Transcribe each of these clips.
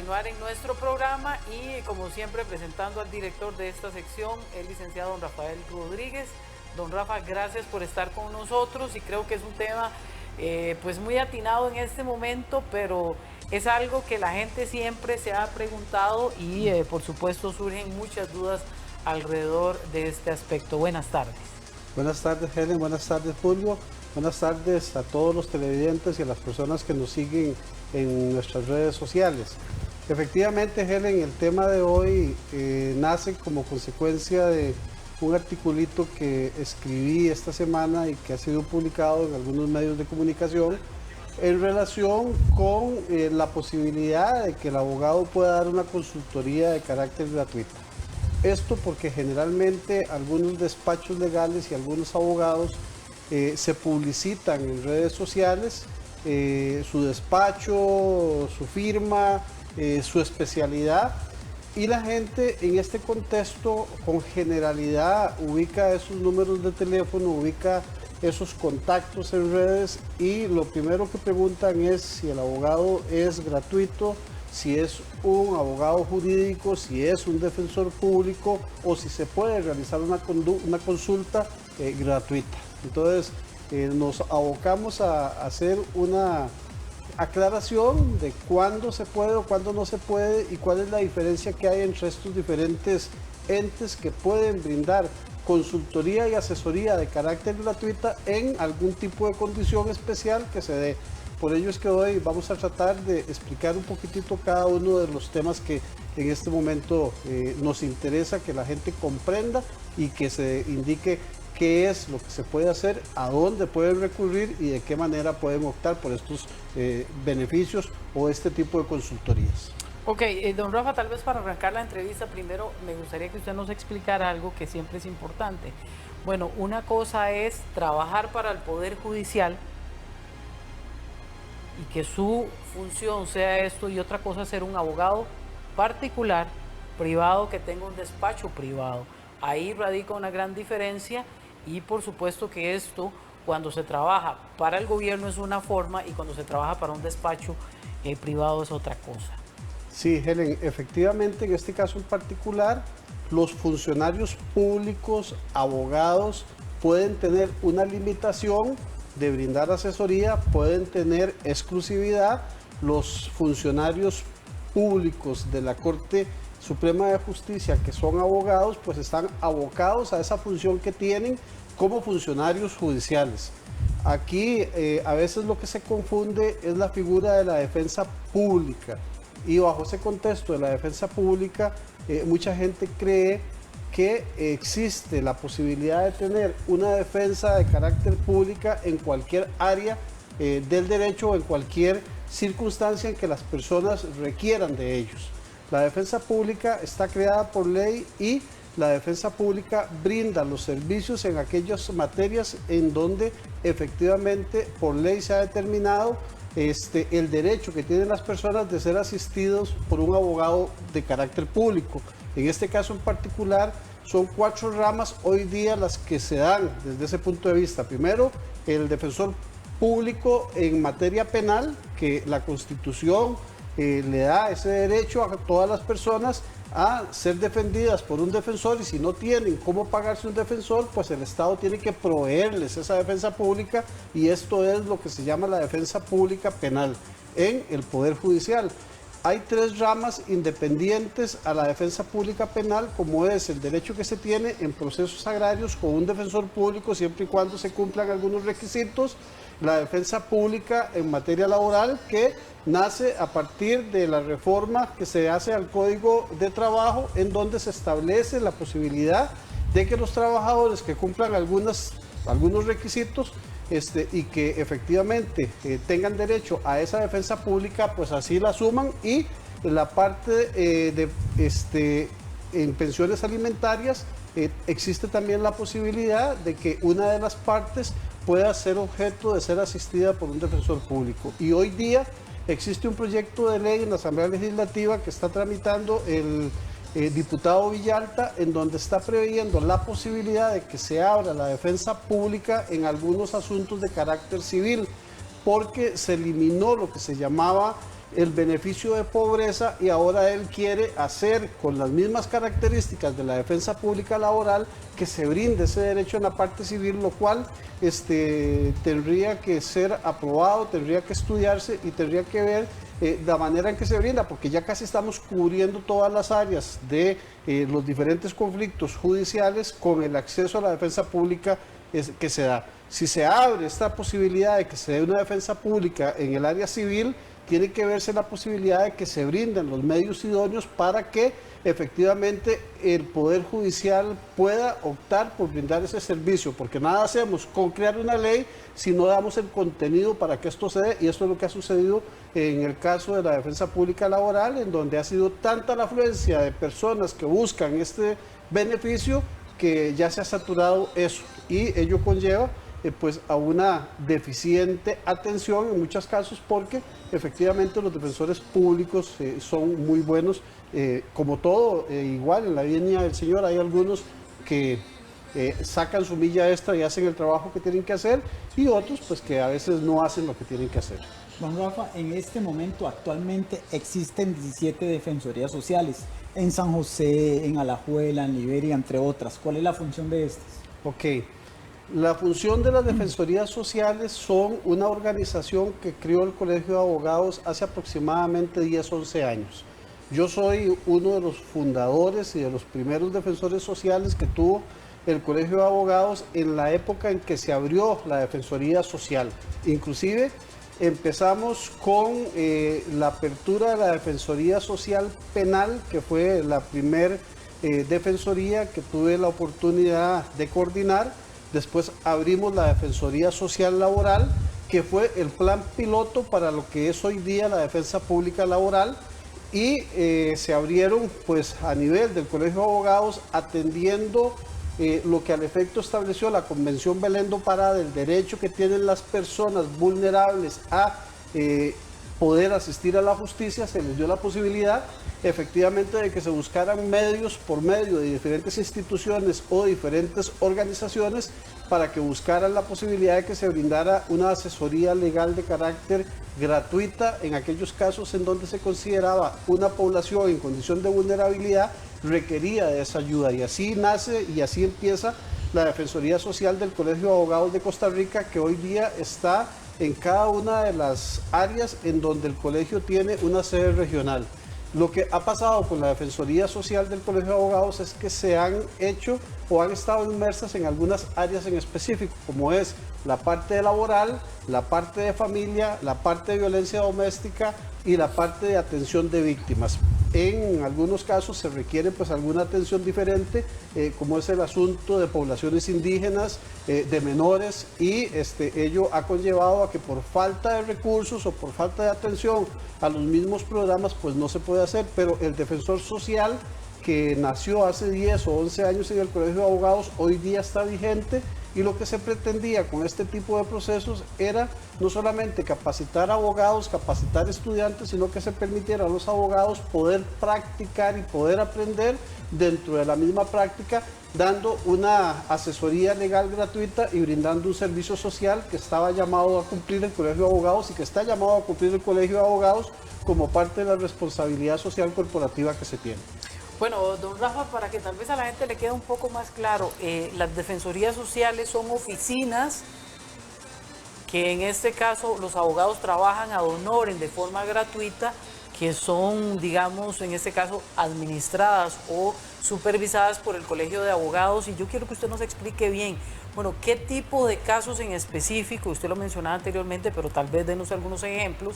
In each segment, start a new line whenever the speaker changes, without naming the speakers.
continuar en nuestro programa y como siempre presentando al director de esta sección, el licenciado don Rafael Rodríguez. Don Rafa, gracias por estar con nosotros y creo que es un tema pues muy atinado en este momento, pero es algo que la gente siempre se ha preguntado y por supuesto surgen muchas dudas alrededor de este aspecto. Buenas tardes.
Buenas tardes, Helen. Buenas tardes, Julio. Buenas tardes a todos los televidentes y a las personas que nos siguen en nuestras redes sociales. Efectivamente, Helen, el tema de hoy nace como consecuencia de un articulito que escribí esta semana y que ha sido publicado en algunos medios de comunicación en relación con la posibilidad de que el abogado pueda dar una consultoría de carácter gratuito. Esto porque generalmente algunos despachos legales y algunos abogados se publicitan en redes sociales su despacho, su firma, su especialidad, y la gente en este contexto con generalidad ubica esos números de teléfono, ubica esos contactos en redes y lo primero que preguntan es si el abogado es gratuito, si es un abogado jurídico, si es un defensor público o si se puede realizar una consulta gratuita. Entonces nos abocamos a hacer una aclaración de cuándo se puede o cuándo no se puede y cuál es la diferencia que hay entre estos diferentes entes que pueden brindar consultoría y asesoría de carácter gratuita en algún tipo de condición especial que se dé. Por ello es que hoy vamos a tratar de explicar un poquitito cada uno de los temas que en este momento nos interesa que la gente comprenda y que se indique qué es lo que se puede hacer, a dónde pueden recurrir y de qué manera pueden optar por estos beneficios o este tipo de consultorías.
Ok, don Rafa, tal vez para arrancar la entrevista, primero me gustaría que usted nos explicara algo que siempre es importante. Bueno, una cosa es trabajar para el Poder Judicial y que su función sea esto, y otra cosa es ser un abogado particular, privado, que tenga un despacho privado. Ahí radica una gran diferencia y por supuesto que esto, cuando se trabaja para el gobierno es una forma y cuando se trabaja para un despacho privado es otra cosa.
Sí, Helen, efectivamente en este caso en particular, los funcionarios públicos, abogados, pueden tener una limitación de brindar asesoría, pueden tener exclusividad. Los funcionarios públicos de la Corte Suprema de Justicia, que son abogados, pues están abocados a esa función que tienen como funcionarios judiciales. Aquí a veces lo que se confunde es la figura de la defensa pública y bajo ese contexto de la defensa pública mucha gente cree que existe la posibilidad de tener una defensa de carácter pública en cualquier área del derecho o en cualquier circunstancia en que las personas requieran de ellos. La defensa pública está creada por ley y la defensa pública brinda los servicios en aquellas materias en donde efectivamente por ley se ha determinado el derecho que tienen las personas de ser asistidos por un abogado de carácter público. En este caso en particular son 4 ramas hoy día las que se dan desde ese punto de vista. Primero, el defensor público en materia penal, que la Constitución le da ese derecho a todas las personas a ser defendidas por un defensor, y si no tienen cómo pagarse un defensor, pues el Estado tiene que proveerles esa defensa pública, y esto es lo que se llama la defensa pública penal en el Poder Judicial. Hay 3 ramas independientes a la defensa pública penal, como es el derecho que se tiene en procesos agrarios con un defensor público siempre y cuando se cumplan algunos requisitos, la defensa pública en materia laboral, que nace a partir de la reforma que se hace al Código de Trabajo, en donde se establece la posibilidad de que los trabajadores que cumplan algunos requisitos y que efectivamente tengan derecho a esa defensa pública, pues así la asuman. Y la parte en pensiones alimentarias existe también la posibilidad de que una de las partes pueda ser objeto de ser asistida por un defensor público. Y hoy día existe un proyecto de ley en la Asamblea Legislativa que está tramitando el diputado Villalta, en donde está previendo la posibilidad de que se abra la defensa pública en algunos asuntos de carácter civil, porque se eliminó lo que se llamaba el beneficio de pobreza y ahora él quiere hacer con las mismas características de la defensa pública laboral que se brinde ese derecho en la parte civil, lo cual tendría que ser aprobado, tendría que estudiarse y tendría que ver la manera en que se brinda, porque ya casi estamos cubriendo todas las áreas de los diferentes conflictos judiciales con el acceso a la defensa pública que se da. Si se abre esta posibilidad de que se dé una defensa pública en el área civil, tiene que verse la posibilidad de que se brinden los medios idóneos para que efectivamente el Poder Judicial pueda optar por brindar ese servicio, porque nada hacemos con crear una ley si no damos el contenido para que esto se dé, y esto es lo que ha sucedido en el caso de la defensa pública laboral, en donde ha sido tanta la afluencia de personas que buscan este beneficio que ya se ha saturado eso, y ello conlleva pues a una deficiente atención en muchos casos, porque efectivamente los defensores públicos son muy buenos, como todo, igual en la línea del señor hay algunos que sacan su milla extra y hacen el trabajo que tienen que hacer, y otros pues que a veces no hacen lo que tienen que hacer.
Don Rafa, en este momento actualmente existen 17 defensorías sociales en San José, en Alajuela, en Liberia, entre otras. ¿Cuál es la función de estas?
Ok. La función de las defensorías sociales son una organización que creó el Colegio de Abogados hace aproximadamente 10, 11 años. Yo soy uno de los fundadores y de los primeros defensores sociales que tuvo el Colegio de Abogados en la época en que se abrió la Defensoría Social. Inclusive empezamos con la apertura de la Defensoría Social Penal, que fue la primer defensoría que tuve la oportunidad de coordinar. Después abrimos la Defensoría Social Laboral, que fue el plan piloto para lo que es hoy día la defensa pública laboral, y se abrieron pues a nivel del Colegio de Abogados atendiendo lo que al efecto estableció la Convención Belén do Pará del derecho que tienen las personas vulnerables a poder asistir a la justicia. Se les dio la posibilidad efectivamente de que se buscaran medios por medio de diferentes instituciones o diferentes organizaciones para que buscaran la posibilidad de que se brindara una asesoría legal de carácter gratuita en aquellos casos en donde se consideraba una población en condición de vulnerabilidad requería de esa ayuda, y así nace y así empieza la Defensoría Social del Colegio de Abogados de Costa Rica, que hoy día está en cada una de las áreas en donde el colegio tiene una sede regional. Lo que ha pasado con la Defensoría Social del Colegio de Abogados es que se han hecho o han estado inmersas en algunas áreas en específico, como es la parte laboral, la parte de familia, la parte de violencia doméstica y la parte de atención de víctimas. En algunos casos se requiere pues alguna atención diferente, como es el asunto de poblaciones indígenas, de menores, y ello ha conllevado a que por falta de recursos o por falta de atención a los mismos programas pues no se puede hacer, pero el defensor social que nació hace 10 o 11 años en el Colegio de Abogados hoy día está vigente, y lo que se pretendía con este tipo de procesos era no solamente capacitar abogados, capacitar estudiantes, sino que se permitiera a los abogados poder practicar y poder aprender dentro de la misma práctica, dando una asesoría legal gratuita y brindando un servicio social que estaba llamado a cumplir el Colegio de Abogados y que está llamado a cumplir el Colegio de Abogados como parte de la responsabilidad social corporativa que se tiene.
Bueno, don Rafa, para que tal vez a la gente le quede un poco más claro, las defensorías sociales son oficinas que en este caso los abogados trabajan ad honorem de forma gratuita, que son, digamos, en este caso, administradas o supervisadas por el Colegio de Abogados. Y yo quiero que usted nos explique bien, bueno, qué tipo de casos en específico, usted lo mencionaba anteriormente, pero tal vez denos algunos ejemplos.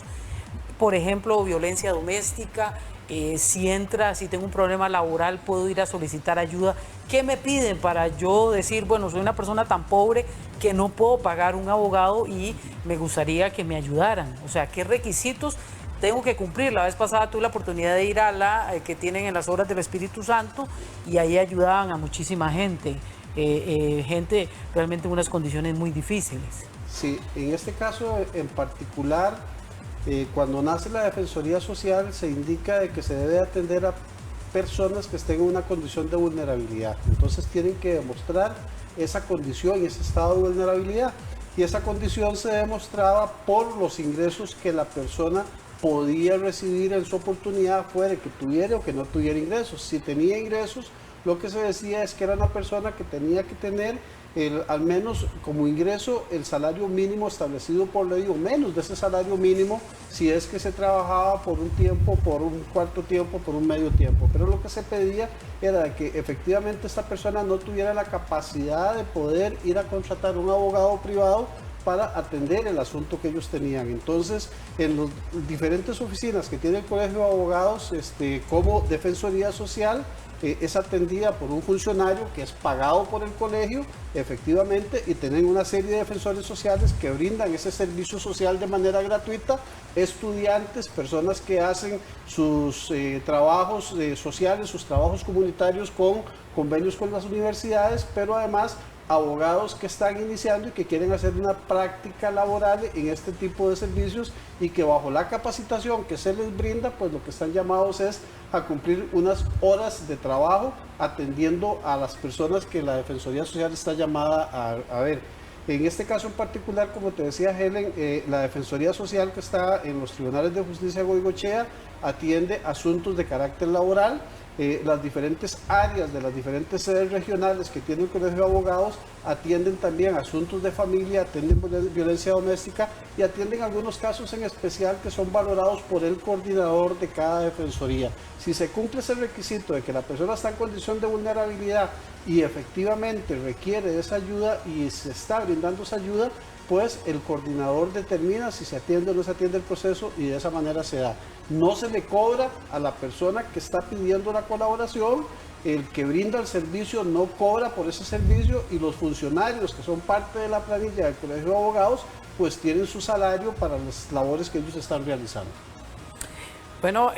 Por ejemplo, violencia doméstica, si tengo un problema laboral, puedo ir a solicitar ayuda. ¿Qué me piden para yo decir, bueno, soy una persona tan pobre que no puedo pagar un abogado y me gustaría que me ayudaran? O sea, ¿qué requisitos tengo que cumplir? La vez pasada tuve la oportunidad de ir a la que tienen en las Obras del Espíritu Santo, y ahí ayudaban a muchísima gente, gente realmente en unas condiciones muy difíciles.
Sí, en este caso en particular, cuando nace la Defensoría Social se indica de que se debe atender a personas que estén en una condición de vulnerabilidad. Entonces tienen que demostrar esa condición y ese estado de vulnerabilidad. Y esa condición se demostraba por los ingresos que la persona podía recibir en su oportunidad fuera que tuviera o que no tuviera ingresos. Si tenía ingresos, lo que se decía es que era una persona que tenía que tener al menos como ingreso el salario mínimo establecido por ley o menos de ese salario mínimo si es que se trabajaba por un tiempo, por un cuarto tiempo, por un medio tiempo. Pero lo que se pedía era que efectivamente esta persona no tuviera la capacidad de poder ir a contratar un abogado privado para atender el asunto que ellos tenían. Entonces, en las diferentes oficinas que tiene el Colegio de Abogados, como Defensoría Social, es atendida por un funcionario que es pagado por el colegio, efectivamente, y tienen una serie de defensores sociales que brindan ese servicio social de manera gratuita, estudiantes, personas que hacen sus trabajos sociales, sus trabajos comunitarios con convenios con las universidades, pero además abogados que están iniciando y que quieren hacer una práctica laboral en este tipo de servicios y que bajo la capacitación que se les brinda, pues lo que están llamados es a cumplir unas horas de trabajo atendiendo a las personas que la Defensoría Social está llamada a ver. En este caso en particular, como te decía Helen, la Defensoría Social que está en los Tribunales de Justicia de Goicoechea atiende asuntos de carácter laboral. Las diferentes áreas de las diferentes sedes regionales que tiene el Colegio de Abogados atienden también asuntos de familia, atienden violencia doméstica y atienden algunos casos en especial que son valorados por el coordinador de cada defensoría. Si se cumple ese requisito de que la persona está en condición de vulnerabilidad y efectivamente requiere de esa ayuda y se está brindando esa ayuda, pues el coordinador determina si se atiende o no se atiende el proceso y de esa manera se da. No se le cobra a la persona que está pidiendo la colaboración, el que brinda el servicio no cobra por ese servicio y los funcionarios que son parte de la planilla del Colegio de Abogados pues tienen su salario para las labores que ellos están realizando.
Bueno,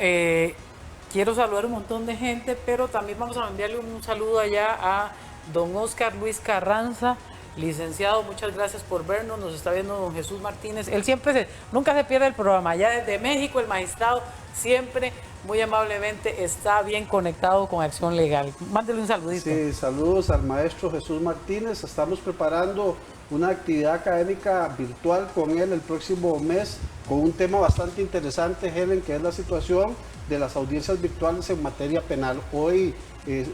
quiero saludar un montón de gente, pero también vamos a enviarle un saludo allá a don Oscar Luis Carranza. Licenciado, muchas gracias por vernos, nos está viendo don Jesús Martínez, él siempre nunca se pierde el programa, ya desde México el magistrado siempre muy amablemente está bien conectado con Acción Legal. Mándele un saludito.
Sí, saludos al maestro Jesús Martínez, estamos preparando una actividad académica virtual con él el próximo mes con un tema bastante interesante, Helen, que es la situación de las audiencias virtuales en materia penal. Hoy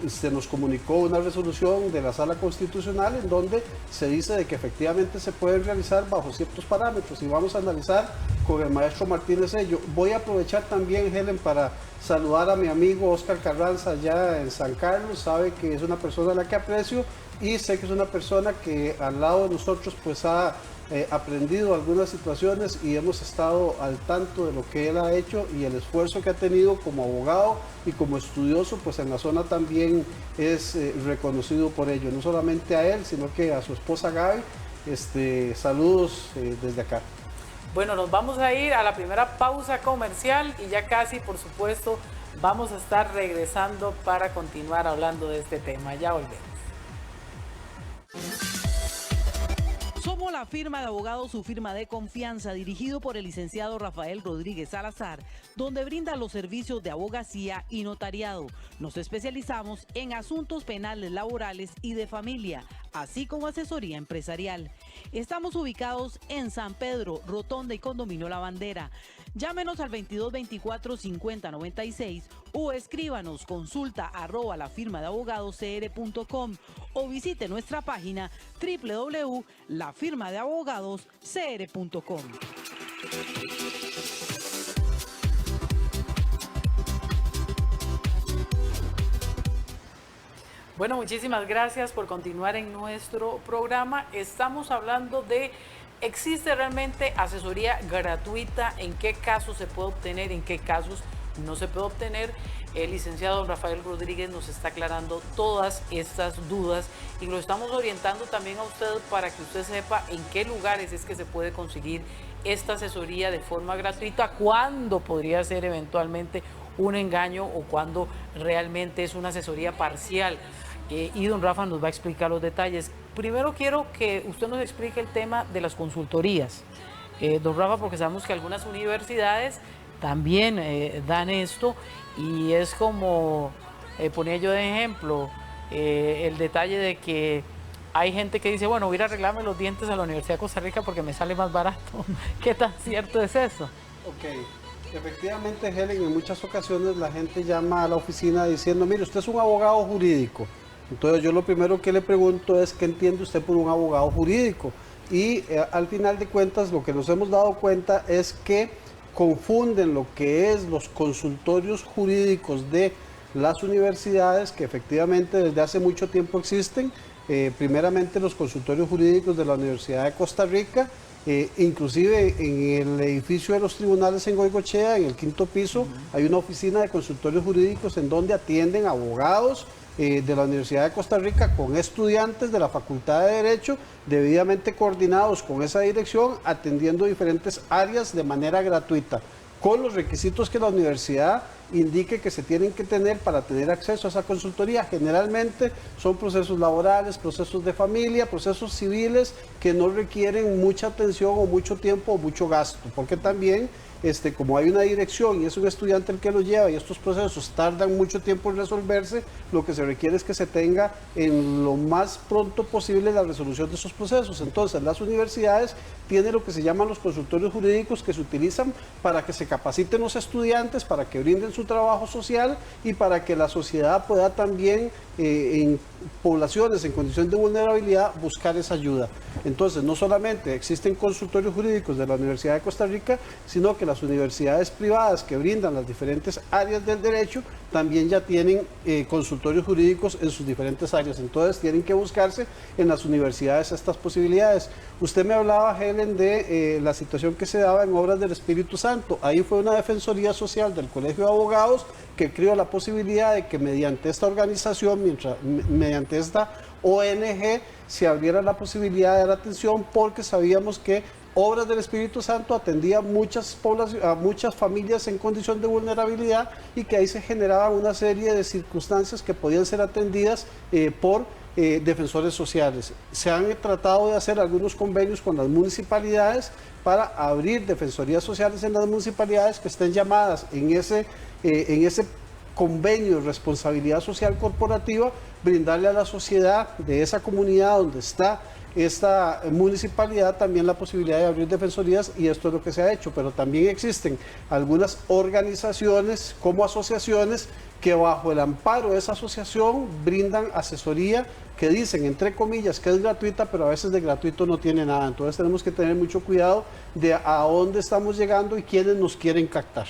se nos comunicó una resolución de la Sala Constitucional en donde se dice de que efectivamente se pueden realizar bajo ciertos parámetros y vamos a analizar con el maestro Martínez ello. Voy a aprovechar también, Helen, para saludar a mi amigo Oscar Carranza allá en San Carlos, sabe que es una persona a la que aprecio y sé que es una persona que al lado de nosotros pues ha aprendido algunas situaciones y hemos estado al tanto de lo que él ha hecho y el esfuerzo que ha tenido como abogado y como estudioso, pues en la zona también es reconocido por ello, no solamente a él, sino que a su esposa Gaby. Saludos desde acá.
Bueno, nos vamos a ir a la primera pausa comercial y ya casi, por supuesto, vamos a estar regresando para continuar hablando de este tema. Ya volvemos.
Somos la firma de abogados, su firma de confianza, dirigido por el licenciado Rafael Rodríguez Salazar, donde brinda los servicios de abogacía y notariado. Nos especializamos en asuntos penales, laborales y de familia, así como asesoría empresarial. Estamos ubicados en San Pedro, Rotonda y Condominio La Bandera. Llámenos al 2224-5096 o escríbanos consulta@lafirmadeabogadoscr.com o visite nuestra página www.lafirmadeabogadoscr.com.
Bueno, muchísimas gracias por continuar en nuestro programa. Estamos hablando de, ¿existe realmente asesoría gratuita? ¿En qué casos se puede obtener? ¿En qué casos no se puede obtener? El licenciado don Rafael Rodríguez nos está aclarando todas estas dudas y lo estamos orientando también a usted para que usted sepa en qué lugares es que se puede conseguir esta asesoría de forma gratuita, cuándo podría ser eventualmente un engaño o cuándo realmente es una asesoría parcial. Y don Rafa nos va a explicar los detalles. Primero quiero que usted nos explique el tema de las consultorías. Don Rafa, porque sabemos que algunas universidades también dan esto y es como, ponía yo de ejemplo, el detalle de que hay gente que dice, bueno, voy a ir a arreglarme los dientes a la Universidad de Costa Rica porque me sale más barato. ¿Qué tan cierto es eso?
Ok. Efectivamente, Helen, en muchas ocasiones la gente llama a la oficina diciendo, mire, usted es un abogado jurídico. Entonces yo lo primero que le pregunto es, ¿qué entiende usted por un abogado jurídico? Y al final de cuentas lo que nos hemos dado cuenta es que confunden lo que es los consultorios jurídicos de las universidades, que efectivamente desde hace mucho tiempo existen, primeramente los consultorios jurídicos de la Universidad de Costa Rica, inclusive en el edificio de los tribunales en Goicoechea, en el 5º piso, hay una oficina de consultorios jurídicos en donde atienden abogados de la Universidad de Costa Rica con estudiantes de la Facultad de Derecho, debidamente coordinados con esa dirección, atendiendo diferentes áreas de manera gratuita, con los requisitos que la universidad indique que se tienen que tener para tener acceso a esa consultoría. Generalmente son procesos laborales, procesos de familia, procesos civiles que no requieren mucha atención o mucho tiempo o mucho gasto, porque también como hay una dirección y es un estudiante el que lo lleva y estos procesos tardan mucho tiempo en resolverse, lo que se requiere es que se tenga en lo más pronto posible la resolución de esos procesos. Entonces las universidades tienen lo que se llaman los consultorios jurídicos, que se utilizan para que se capaciten los estudiantes, para que brinden su trabajo social y para que la sociedad pueda también en poblaciones en condición de vulnerabilidad buscar esa ayuda. Entonces no solamente existen consultorios jurídicos de la Universidad de Costa Rica, sino que las universidades privadas que brindan las diferentes áreas del derecho también ya tienen consultorios jurídicos en sus diferentes áreas. Entonces tienen que buscarse en las universidades estas posibilidades. Usted me hablaba, Helen, de la situación que se daba en Obras del Espíritu Santo. Ahí fue una defensoría social del Colegio de Abogados que creó la posibilidad de que mediante esta organización, mediante esta ONG, se abriera la posibilidad de dar atención, porque sabíamos que Obras del Espíritu Santo atendía a muchas familias en condición de vulnerabilidad y que ahí se generaban una serie de circunstancias que podían ser atendidas por defensores sociales. Se han tratado de hacer algunos convenios con las municipalidades para abrir defensorías sociales en las municipalidades que estén llamadas en ese convenio de responsabilidad social corporativa, brindarle a la sociedad de esa comunidad donde está esta municipalidad también la posibilidad de abrir defensorías, y esto es lo que se ha hecho. Pero también existen algunas organizaciones como asociaciones que bajo el amparo de esa asociación brindan asesoría que dicen, entre comillas, que es gratuita, pero a veces de gratuito no tiene nada. Entonces tenemos que tener mucho cuidado de a dónde estamos llegando y quiénes nos quieren captar.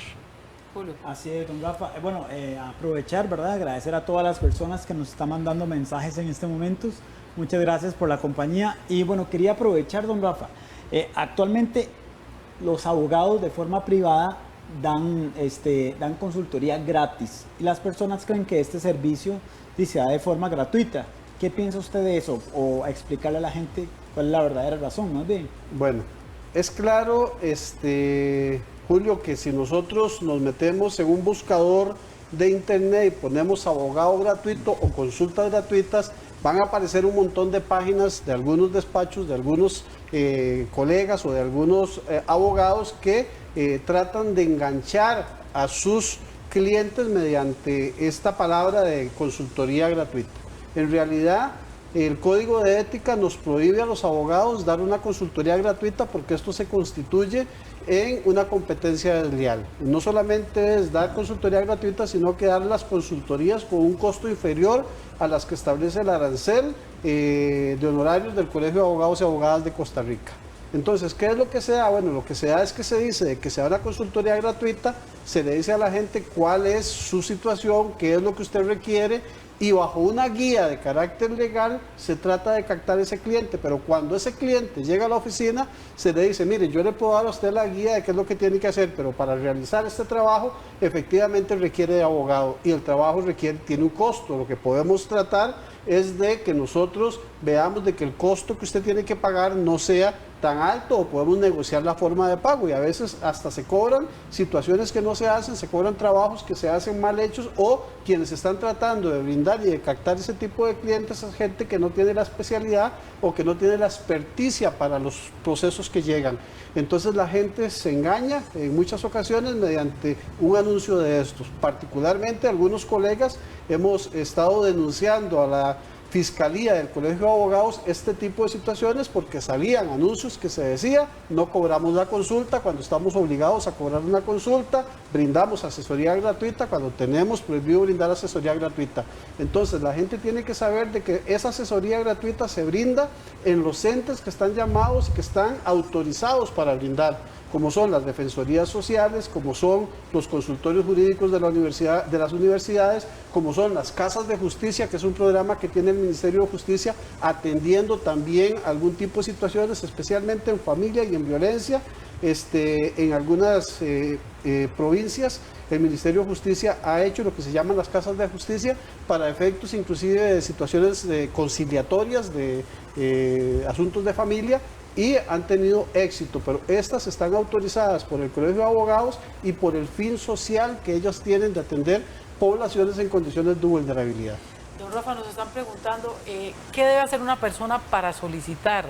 Así es, don Rafa. Bueno, aprovechar, ¿verdad? Agradecer a todas las personas que nos están mandando mensajes en este momento. Muchas gracias por la compañía. Y bueno, quería aprovechar, don Rafa. Actualmente los abogados de forma privada dan consultoría gratis. Y las personas creen que este servicio se da de forma gratuita. ¿Qué piensa usted de eso? O explicarle a la gente cuál es la verdadera razón, más bien.
Bueno, es claro, Julio, que si nosotros nos metemos en un buscador de internet y ponemos abogado gratuito o consultas gratuitas, van a aparecer un montón de páginas de algunos despachos, de algunos colegas o de algunos abogados que tratan de enganchar a sus clientes mediante esta palabra de consultoría gratuita. En realidad, el Código de Ética nos prohíbe a los abogados dar una consultoría gratuita, porque esto se constituye en una competencia desleal. No solamente es dar consultoría gratuita, sino que dar las consultorías con un costo inferior a las que establece el arancel de honorarios del Colegio de Abogados y Abogadas de Costa Rica. Entonces, ¿qué es lo que se da? Bueno, lo que se da es que se dice de que se da una consultoría gratuita, se le dice a la gente cuál es su situación, qué es lo que usted requiere, y bajo una guía de carácter legal se trata de captar ese cliente. Pero cuando ese cliente llega a la oficina, se le dice, mire, yo le puedo dar a usted la guía de qué es lo que tiene que hacer, pero para realizar este trabajo efectivamente requiere de abogado, y el trabajo tiene un costo. Lo que podemos tratar es de que nosotros veamos de que el costo que usted tiene que pagar no sea tan alto, o podemos negociar la forma de pago, y a veces hasta se cobran situaciones que no se hacen, se cobran trabajos que se hacen mal hechos, o quienes están tratando de brindar y de captar ese tipo de clientes es gente que no tiene la especialidad o que no tiene la experticia para los procesos que llegan. Entonces la gente se engaña en muchas ocasiones mediante un anuncio de estos. Particularmente algunos colegas hemos estado denunciando a la Fiscalía del Colegio de Abogados este tipo de situaciones porque salían anuncios que se decía no cobramos la consulta cuando estamos obligados a cobrar una consulta, brindamos asesoría gratuita cuando tenemos prohibido brindar asesoría gratuita. Entonces la gente tiene que saber de que esa asesoría gratuita se brinda en los entes que están llamados y que están autorizados para brindar, como son las defensorías sociales, como son los consultorios jurídicos de las universidades, como son las casas de justicia, que es un programa que tiene el Ministerio de Justicia atendiendo también algún tipo de situaciones, especialmente en familia y en violencia. En algunas provincias el Ministerio de Justicia ha hecho lo que se llaman las casas de justicia para efectos inclusive de situaciones conciliatorias de asuntos de familia, y han tenido éxito, pero estas están autorizadas por el Colegio de Abogados y por el fin social que ellos tienen de atender poblaciones en condiciones de vulnerabilidad.
Don Rafa, nos están preguntando qué debe hacer una persona para solicitar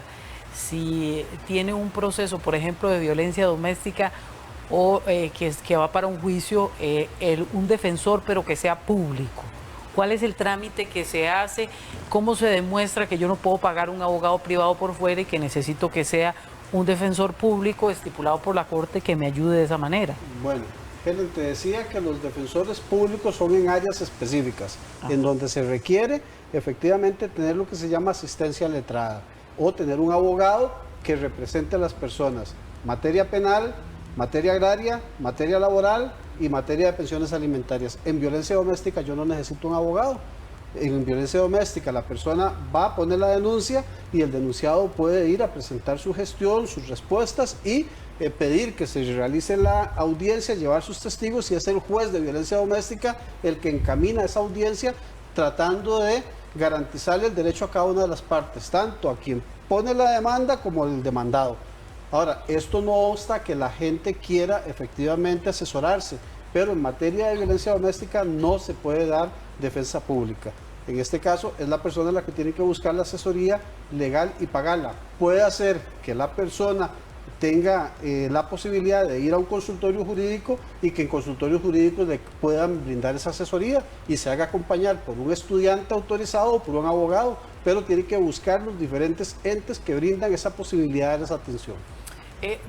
si tiene un proceso, por ejemplo, de violencia doméstica o que va para un juicio, un defensor, pero que sea público. ¿Cuál es el trámite que se hace? ¿Cómo se demuestra que yo no puedo pagar un abogado privado por fuera y que necesito que sea un defensor público estipulado por la Corte que me ayude de esa manera?
Bueno, Helen, te decía que los defensores públicos son en áreas específicas, en donde se requiere efectivamente tener lo que se llama asistencia letrada o tener un abogado que represente a las personas. Materia penal, materia agraria, materia laboral y materia de pensiones alimentarias. En violencia doméstica yo no necesito un abogado. En violencia doméstica la persona va a poner la denuncia y el denunciado puede ir a presentar su gestión, sus respuestas y pedir que se realice la audiencia, llevar sus testigos, y es el juez de violencia doméstica el que encamina esa audiencia tratando de garantizarle el derecho a cada una de las partes, tanto a quien pone la demanda como al demandado. Ahora, esto no obsta que la gente quiera efectivamente asesorarse, pero en materia de violencia doméstica no se puede dar defensa pública. En este caso es la persona la que tiene que buscar la asesoría legal y pagarla. Puede hacer que la persona tenga la posibilidad de ir a un consultorio jurídico y que en consultorios jurídicos le puedan brindar esa asesoría y se haga acompañar por un estudiante autorizado o por un abogado, pero tiene que buscar los diferentes entes que brindan esa posibilidad de esa atención.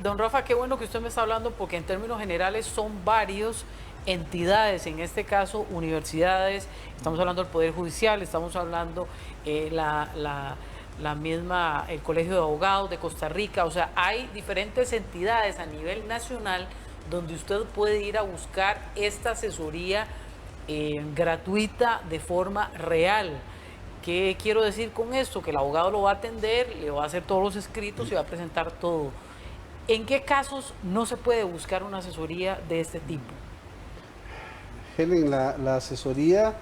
Don Rafa, qué bueno que usted me está hablando, porque en términos generales son varios entidades, en este caso universidades, estamos hablando del Poder Judicial, estamos hablando la misma, el Colegio de Abogados de Costa Rica, o sea, hay diferentes entidades a nivel nacional donde usted puede ir a buscar esta asesoría gratuita de forma real. ¿Qué quiero decir con esto? Que el abogado lo va a atender, le va a hacer todos los escritos y va a presentar todo. ¿En qué casos no se puede buscar una asesoría de este tipo?
Helen, la asesoría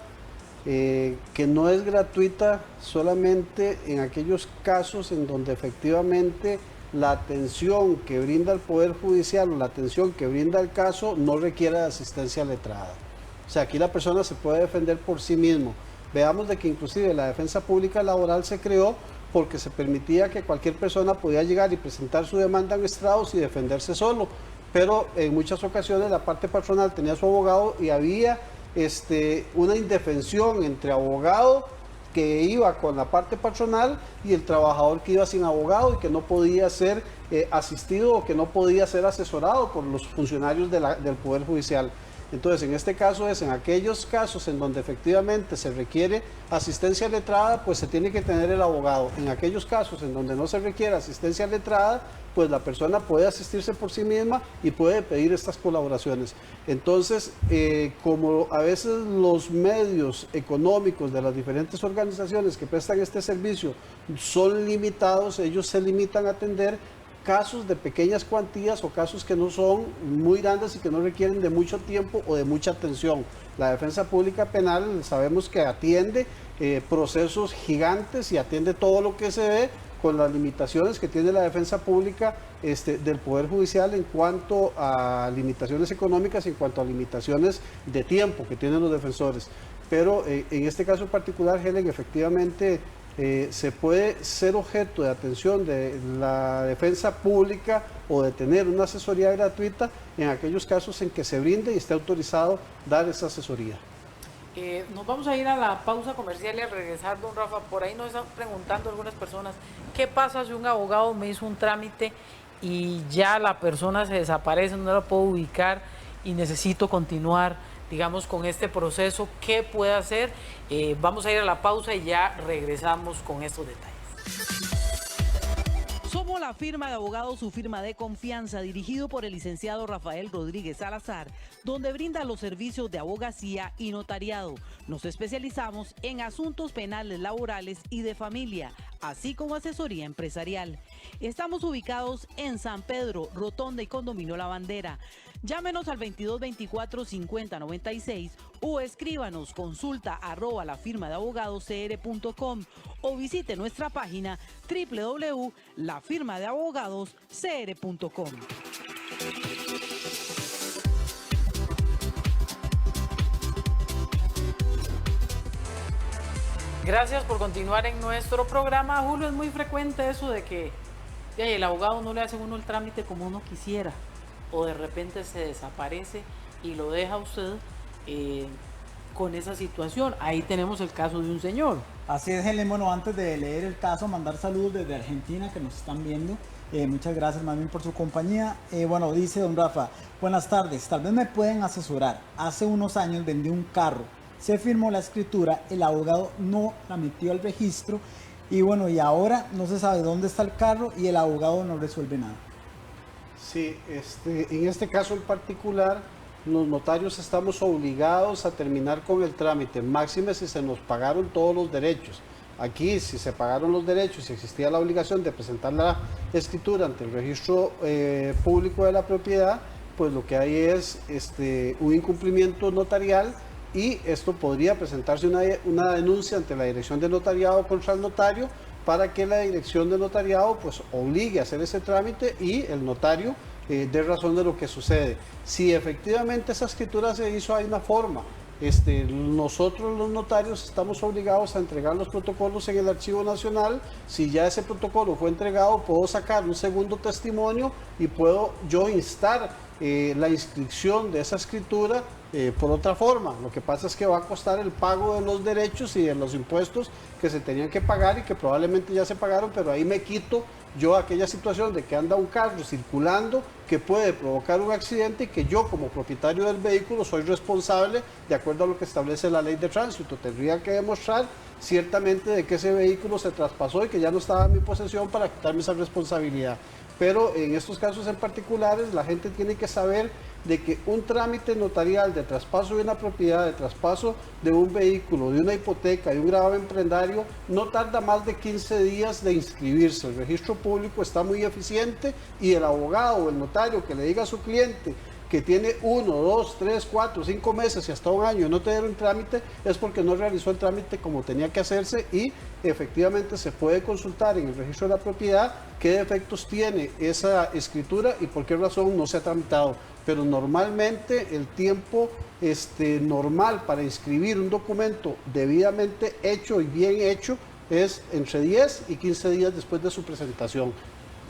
que no es gratuita solamente en aquellos casos en donde efectivamente la atención que brinda el Poder Judicial o la atención que brinda el caso no requiere de asistencia letrada. O sea, aquí la persona se puede defender por sí mismo. Veamos de que inclusive la defensa pública laboral se creó porque se permitía que cualquier persona podía llegar y presentar su demanda en estrados y defenderse solo, pero en muchas ocasiones la parte patronal tenía su abogado y había una indefensión entre abogado que iba con la parte patronal y el trabajador que iba sin abogado y que no podía ser asistido o que no podía ser asesorado por los funcionarios del Poder Judicial. Entonces, en este caso en aquellos casos en donde efectivamente se requiere asistencia letrada, pues se tiene que tener el abogado. En aquellos casos en donde no se requiere asistencia letrada, pues la persona puede asistirse por sí misma y puede pedir estas colaboraciones. Entonces, como a veces los medios económicos de las diferentes organizaciones que prestan este servicio son limitados, ellos se limitan a atender casos de pequeñas cuantías o casos que no son muy grandes y que no requieren de mucho tiempo o de mucha atención. La defensa pública penal sabemos que atiende procesos gigantes y atiende todo lo que se ve, con las limitaciones que tiene la defensa pública del Poder Judicial en cuanto a limitaciones económicas y en cuanto a limitaciones de tiempo que tienen los defensores. Pero en este caso en particular, Helen, efectivamente se puede ser objeto de atención de la defensa pública o de tener una asesoría gratuita en aquellos casos en que se brinde y esté autorizado dar esa asesoría.
Nos vamos a ir a la pausa comercial y al regresar, don Rafa, por ahí nos están preguntando algunas personas, ¿qué pasa si un abogado me hizo un trámite y ya la persona se desaparece, no la puedo ubicar y necesito continuar, digamos, con este proceso? ¿Qué puede hacer? Vamos a ir a la pausa y ya regresamos con estos detalles.
Somos la firma de abogados, su firma de confianza, dirigido por el licenciado Rafael Rodríguez Salazar, donde brinda los servicios de abogacía y notariado. Nos especializamos en asuntos penales, laborales y de familia, así como asesoría empresarial. Estamos ubicados en San Pedro, Rotonda y Condominio La Bandera. Llámenos al 2224-5096 o escríbanos consulta@lafirmadeabogadoscr.com o visite nuestra página www.lafirmadeabogadoscr.com.
Gracias por continuar en nuestro programa. Julio, es muy frecuente eso de que el abogado no le hace a uno el trámite como uno quisiera, o de repente se desaparece y lo deja usted con esa situación. Ahí tenemos el caso de un señor.
Así es, Helen. Bueno, antes de leer el caso, mandar saludos desde Argentina que nos están viendo. Muchas gracias más bien por su compañía. Bueno, dice don Rafa, buenas tardes, tal vez me pueden asesorar. Hace unos años vendí un carro, se firmó la escritura, el abogado no la metió al registro y bueno, y ahora no se sabe dónde está el carro y el abogado no resuelve nada.
Sí, en este caso en particular, los notarios estamos obligados a terminar con el trámite, máxime si se nos pagaron todos los derechos. Aquí, si se pagaron los derechos, si existía la obligación de presentar la escritura ante el registro público de la propiedad, pues lo que hay es un incumplimiento notarial y esto podría presentarse una denuncia ante la Dirección de Notariado contra el notario para que la Dirección de Notariado pues obligue a hacer ese trámite y el notario dé razón de lo que sucede. Si efectivamente esa escritura se hizo, hay una forma. Nosotros los notarios estamos obligados a entregar los protocolos en el Archivo Nacional. Si ya ese protocolo fue entregado, puedo sacar un segundo testimonio y puedo yo instar la inscripción de esa escritura por otra forma. Lo que pasa es que va a costar el pago de los derechos y de los impuestos que se tenían que pagar y que probablemente ya se pagaron, pero ahí me quito yo aquella situación de que anda un carro circulando que puede provocar un accidente y que yo como propietario del vehículo soy responsable de acuerdo a lo que establece la ley de tránsito. Tendría que demostrar ciertamente de que ese vehículo se traspasó y que ya no estaba en mi posesión para quitarme esa responsabilidad. Pero en estos casos en particulares la gente tiene que saber de que un trámite notarial de traspaso de una propiedad, de traspaso de un vehículo, de una hipoteca, de un gravamen prendario, no tarda más de 15 días de inscribirse. El registro público está muy eficiente y el abogado o el notario que le diga a su cliente que tiene 1, 2, 3, 4, 5 meses y hasta un año no tener un trámite, es porque no realizó el trámite como tenía que hacerse y efectivamente se puede consultar en el registro de la propiedad qué defectos tiene esa escritura y por qué razón no se ha tramitado. Pero normalmente el tiempo normal para inscribir un documento debidamente hecho y bien hecho es entre 10 y 15 días después de su presentación.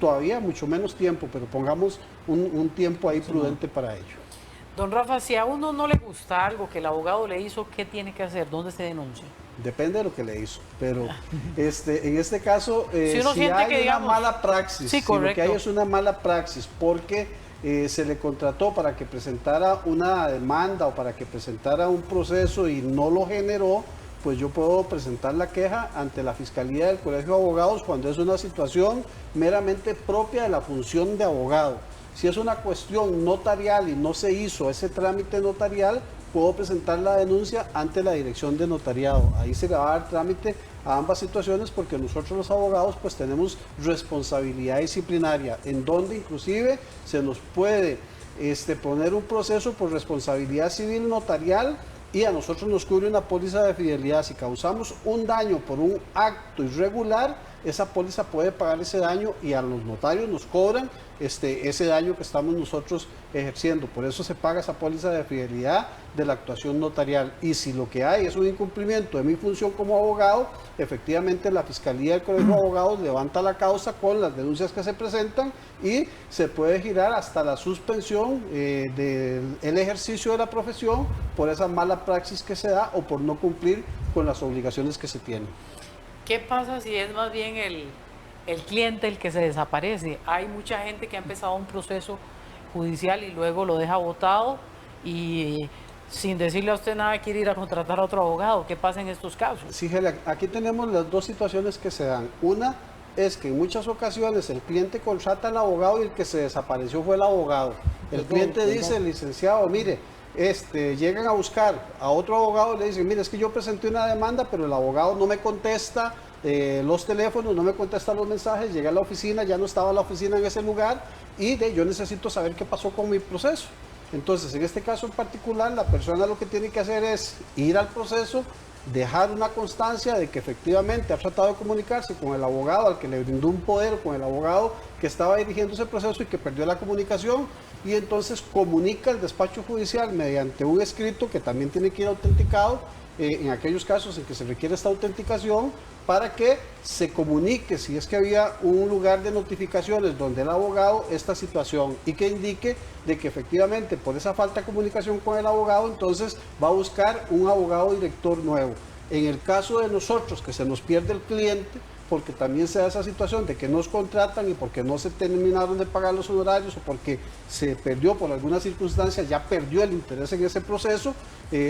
Todavía mucho menos tiempo, pero pongamos un tiempo ahí prudente para ello.
Don Rafa, si a uno no le gusta algo que el abogado le hizo, ¿qué tiene que hacer? ¿Dónde se denuncia?
Depende de lo que le hizo, pero en este caso,
si
hay
que, digamos,
una mala praxis,
sí,
si lo que hay es una mala praxis, porque se le contrató para que presentara una demanda o para que presentara un proceso y no lo generó, pues yo puedo presentar la queja ante la Fiscalía del Colegio de Abogados cuando es una situación meramente propia de la función de abogado. Si es una cuestión notarial y no se hizo ese trámite notarial, puedo presentar la denuncia ante la Dirección de Notariado. Ahí se le va a dar trámite a ambas situaciones porque nosotros los abogados pues tenemos responsabilidad disciplinaria, en donde inclusive se nos puede poner un proceso por responsabilidad civil notarial y a nosotros nos cubre una póliza de fidelidad. Si causamos un daño por un acto irregular, esa póliza puede pagar ese daño y a los notarios nos cobran ese daño que estamos nosotros ejerciendo. Por eso se paga esa póliza de fidelidad de la actuación notarial. Y si lo que hay es un incumplimiento de mi función como abogado, efectivamente la Fiscalía del Colegio de Abogados levanta la causa con las denuncias que se presentan y se puede girar hasta la suspensión del ejercicio de la profesión por esa mala praxis que se da o por no cumplir con las obligaciones que se tienen.
¿Qué pasa si es más bien el cliente el que se desaparece? Hay mucha gente que ha empezado un proceso judicial y luego lo deja botado y sin decirle a usted nada quiere ir a contratar a otro abogado. ¿Qué pasa en estos casos?
Sí, Gela, aquí tenemos las dos situaciones que se dan. Una es que en muchas ocasiones el cliente contrata al abogado y el que se desapareció fue el abogado. El cliente dice, licenciado, mire, llegan a buscar a otro abogado y le dicen, mire, es que yo presenté una demanda, pero el abogado no me contesta los teléfonos, no me contesta los mensajes, llegué a la oficina, ya no estaba la oficina en ese lugar y yo necesito saber qué pasó con mi proceso. Entonces, en este caso en particular, la persona lo que tiene que hacer es ir al proceso, dejar una constancia de que efectivamente ha tratado de comunicarse con el abogado al que le brindó un poder, con el abogado que estaba dirigiendo ese proceso y que perdió la comunicación, y entonces comunica al despacho judicial mediante un escrito que también tiene que ir autenticado en aquellos casos en que se requiere esta autenticación, para que se comunique si es que había un lugar de notificaciones donde el abogado esta situación y que indique de que efectivamente por esa falta de comunicación con el abogado entonces va a buscar un abogado director nuevo. En el caso de nosotros que se nos pierde el cliente, porque también se da esa situación de que nos contratan y porque no se terminaron de pagar los honorarios o porque se perdió por alguna circunstancia, ya perdió el interés en ese proceso,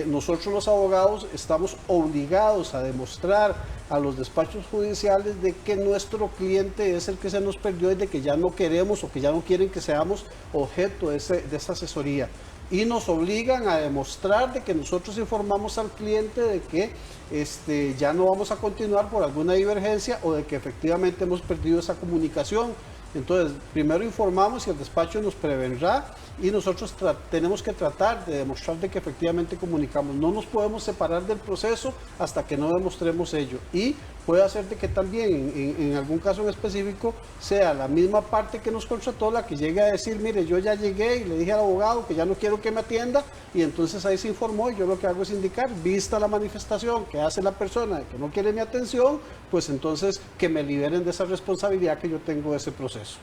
nosotros los abogados estamos obligados a demostrar a los despachos judiciales de que nuestro cliente es el que se nos perdió y de que ya no queremos o que ya no quieren que seamos objeto de esa asesoría. Y nos obligan a demostrar de que nosotros informamos al cliente de que ya no vamos a continuar por alguna divergencia o de que efectivamente hemos perdido esa comunicación. Entonces, primero informamos y el despacho nos prevendrá y nosotros tenemos que tratar de demostrar de que efectivamente comunicamos. No nos podemos separar del proceso hasta que no demostremos ello. Y puede hacer de que también en algún caso en específico sea la misma parte que nos contrató la que llegue a decir, mire, yo ya llegué y le dije al abogado que ya no quiero que me atienda, y entonces ahí se informó y yo lo que hago es indicar, vista la manifestación que hace la persona de que no quiere mi atención, pues entonces que me liberen de esa responsabilidad que yo tengo de ese proceso.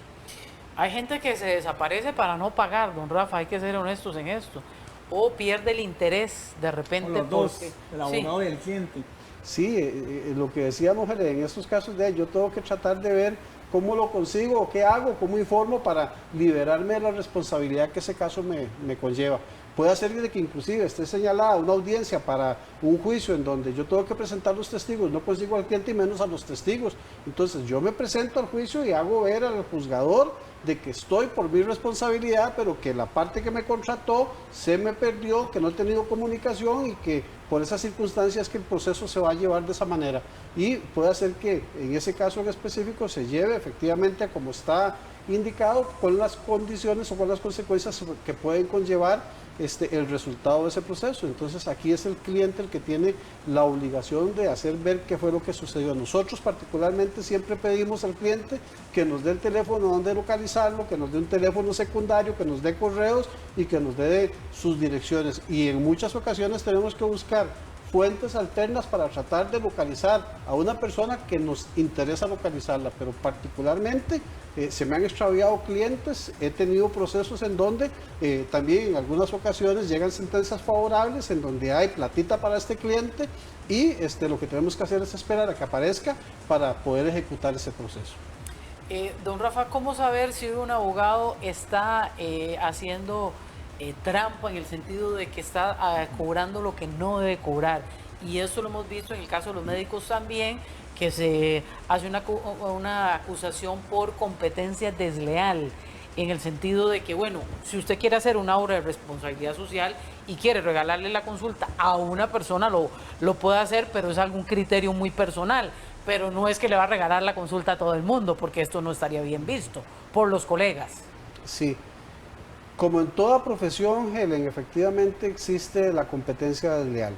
Hay gente que se desaparece para no pagar, don Rafa, hay que ser honestos en esto, o pierde el interés de repente.
Los dos, el abogado y el cliente.
Sí, lo que decíamos en estos casos yo tengo que tratar de ver cómo lo consigo, qué hago, cómo informo para liberarme de la responsabilidad que ese caso me conlleva. Puede ser de que inclusive esté señalada una audiencia para un juicio en donde yo tengo que presentar los testigos, no consigo al cliente y menos a los testigos. Entonces yo me presento al juicio y hago ver al juzgador de que estoy por mi responsabilidad, pero que la parte que me contrató se me perdió, que no he tenido comunicación y que por esas circunstancias que el proceso se va a llevar de esa manera. Y puede hacer que en ese caso en específico se lleve efectivamente a como está indicado, con las condiciones o con las consecuencias que pueden conllevar el resultado de ese proceso. Entonces aquí es el cliente el que tiene la obligación de hacer ver qué fue lo que sucedió. Nosotros particularmente siempre pedimos al cliente que nos dé el teléfono donde localizarlo, que nos dé un teléfono secundario, que nos dé correos y que nos dé sus direcciones. Y en muchas ocasiones tenemos que buscar fuentes alternas para tratar de localizar a una persona que nos interesa localizarla, pero particularmente se me han extraviado clientes, he tenido procesos en donde también en algunas ocasiones llegan sentencias favorables, en donde hay platita para este cliente y lo que tenemos que hacer es esperar a que aparezca para poder ejecutar ese proceso.
Don Rafa, ¿cómo saber si un abogado está haciendo trampa en el sentido de que está cobrando lo que no debe cobrar? Y eso lo hemos visto en el caso de los médicos también, que se hace una acusación por competencia desleal, en el sentido de que, bueno, si usted quiere hacer una obra de responsabilidad social y quiere regalarle la consulta a una persona, lo puede hacer, pero es algún criterio muy personal. Pero no es que le va a regalar la consulta a todo el mundo, porque esto no estaría bien visto por los colegas.
Sí. Como en toda profesión, Helen, efectivamente existe la competencia desleal.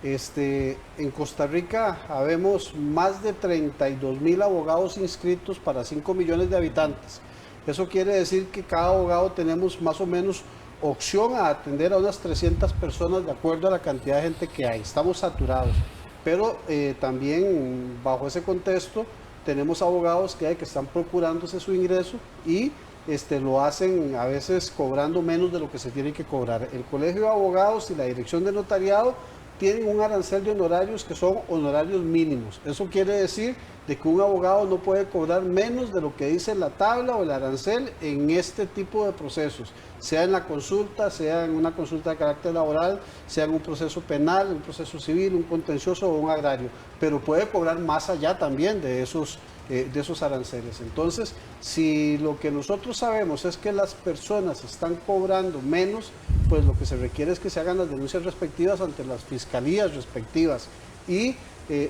En Costa Rica habemos más de 32,000 abogados inscritos para 5 millones de habitantes. Eso quiere decir que cada abogado tenemos más o menos opción a atender a unas 300 personas de acuerdo a la cantidad de gente que hay. Estamos saturados, pero también bajo ese contexto tenemos abogados que están procurándose su ingreso y lo hacen a veces cobrando menos de lo que se tiene que cobrar. El Colegio de Abogados y la Dirección de Notariado tienen un arancel de honorarios que son honorarios mínimos. Eso quiere decir de que un abogado no puede cobrar menos de lo que dice la tabla o el arancel en este tipo de procesos, sea en la consulta, sea en una consulta de carácter laboral, sea en un proceso penal, un proceso civil, un contencioso o un agrario, pero puede cobrar más allá también de esos aranceles. Entonces, si lo que nosotros sabemos es que las personas están cobrando menos, pues lo que se requiere es que se hagan las denuncias respectivas ante las fiscalías respectivas y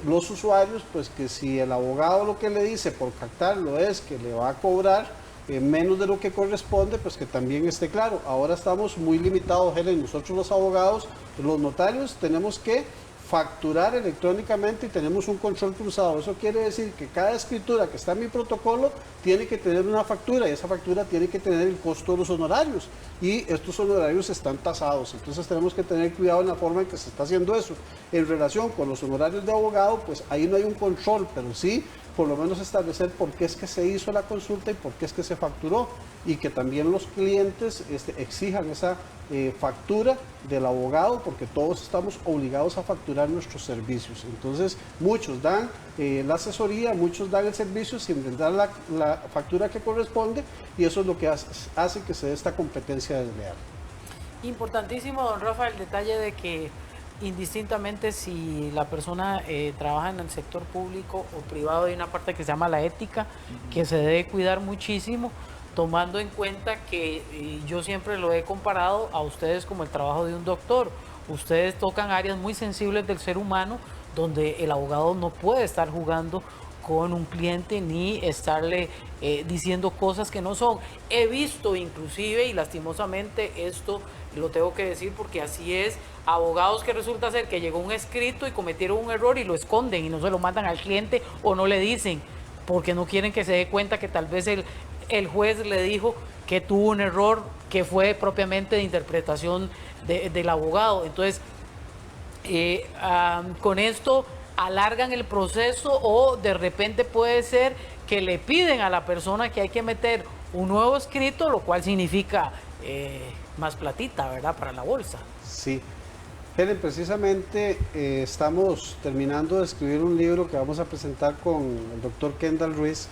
los usuarios, pues que si el abogado lo que le dice por captarlo es que le va a cobrar menos de lo que corresponde, pues que también esté claro. Ahora estamos muy limitados, Helen, nosotros los abogados, los notarios, tenemos que facturar electrónicamente y tenemos un control cruzado. Eso quiere decir que cada escritura que está en mi protocolo tiene que tener una factura y esa factura tiene que tener el costo de los honorarios y estos honorarios están tasados. Entonces tenemos que tener cuidado en la forma en que se está haciendo eso. En relación con los honorarios de abogado, pues ahí no hay un control, pero sí por lo menos establecer por qué es que se hizo la consulta y por qué es que se facturó y que también los clientes exijan esa factura del abogado, porque todos estamos obligados a facturar nuestros servicios. Entonces muchos dan la asesoría, muchos dan el servicio sin dar la factura que corresponde y eso es lo que hace que se dé esta competencia desleal.
Importantísimo, don Rafa, el detalle de que indistintamente si la persona trabaja en el sector público o privado, hay una parte que se llama la ética, que se debe cuidar muchísimo, tomando en cuenta que yo siempre lo he comparado a ustedes como el trabajo de un doctor. Ustedes tocan áreas muy sensibles del ser humano donde el abogado no puede estar jugando con un cliente ni estarle diciendo cosas que no son. He visto inclusive, y lastimosamente esto lo tengo que decir porque así es, abogados que resulta ser que llegó un escrito y cometieron un error y lo esconden y no se lo mandan al cliente o no le dicen porque no quieren que se dé cuenta que tal vez el juez le dijo que tuvo un error que fue propiamente de interpretación del abogado. Entonces, con esto alargan el proceso o de repente puede ser que le piden a la persona que hay que meter un nuevo escrito, lo cual significa más platita, ¿verdad?, para la bolsa.
Sí. Helen, precisamente estamos terminando de escribir un libro que vamos a presentar con el doctor Kendall Ruiz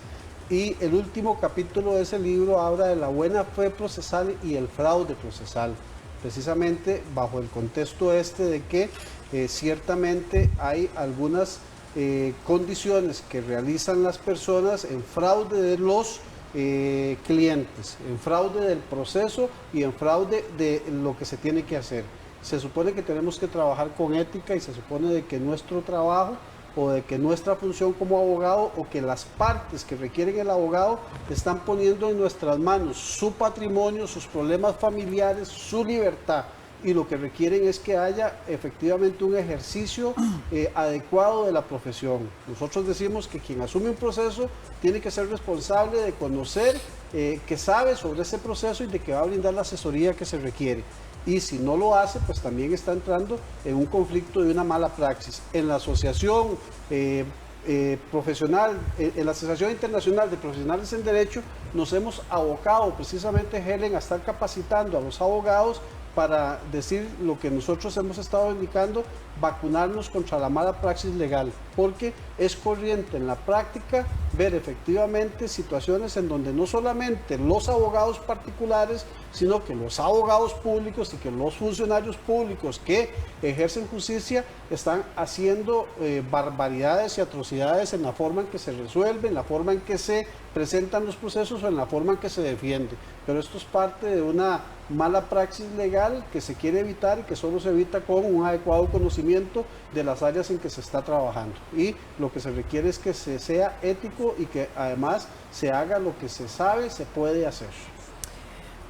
y el último capítulo de ese libro habla de la buena fe procesal y el fraude procesal, precisamente bajo el contexto de que ciertamente hay algunas condiciones que realizan las personas en fraude de los clientes, en fraude del proceso y en fraude de lo que se tiene que hacer. Se supone que tenemos que trabajar con ética y se supone de que nuestro trabajo o de que nuestra función como abogado o que las partes que requieren el abogado están poniendo en nuestras manos su patrimonio, sus problemas familiares, su libertad y lo que requieren es que haya efectivamente un ejercicio adecuado de la profesión. Nosotros decimos que quien asume un proceso tiene que ser responsable de conocer que sabe sobre ese proceso y de que va a brindar la asesoría que se requiere. Y si no lo hace, pues también está entrando en un conflicto de una mala praxis. En la asociación profesional, en la Asociación Internacional de Profesionales en Derecho, nos hemos abocado precisamente, Helen, a estar capacitando a los abogados para decir lo que nosotros hemos estado indicando, vacunarnos contra la mala praxis legal, porque es corriente en la práctica ver efectivamente situaciones en donde no solamente los abogados particulares, sino que los abogados públicos y que los funcionarios públicos que ejercen justicia están haciendo barbaridades y atrocidades en la forma en que se resuelve, en la forma en que se presentan los procesos o en la forma en que se defiende. Pero esto es parte de una mala praxis legal que se quiere evitar y que solo se evita con un adecuado conocimiento de las áreas en que se está trabajando. Y lo que se requiere es que se sea ético y que además se haga lo que se sabe se puede hacer.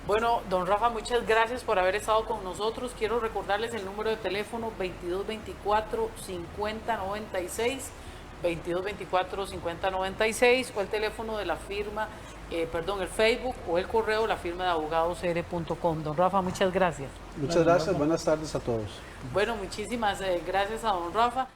Bueno, don Rafa, muchas gracias por haber estado con nosotros. Quiero recordarles el número de teléfono 2224-5096, 2224-5096 o el teléfono de la firma, el Facebook o el correo la firma de abogadosr.com. Don Rafa, muchas gracias.
Muchas gracias, buenas tardes a todos.
Bueno, muchísimas gracias a don Rafa.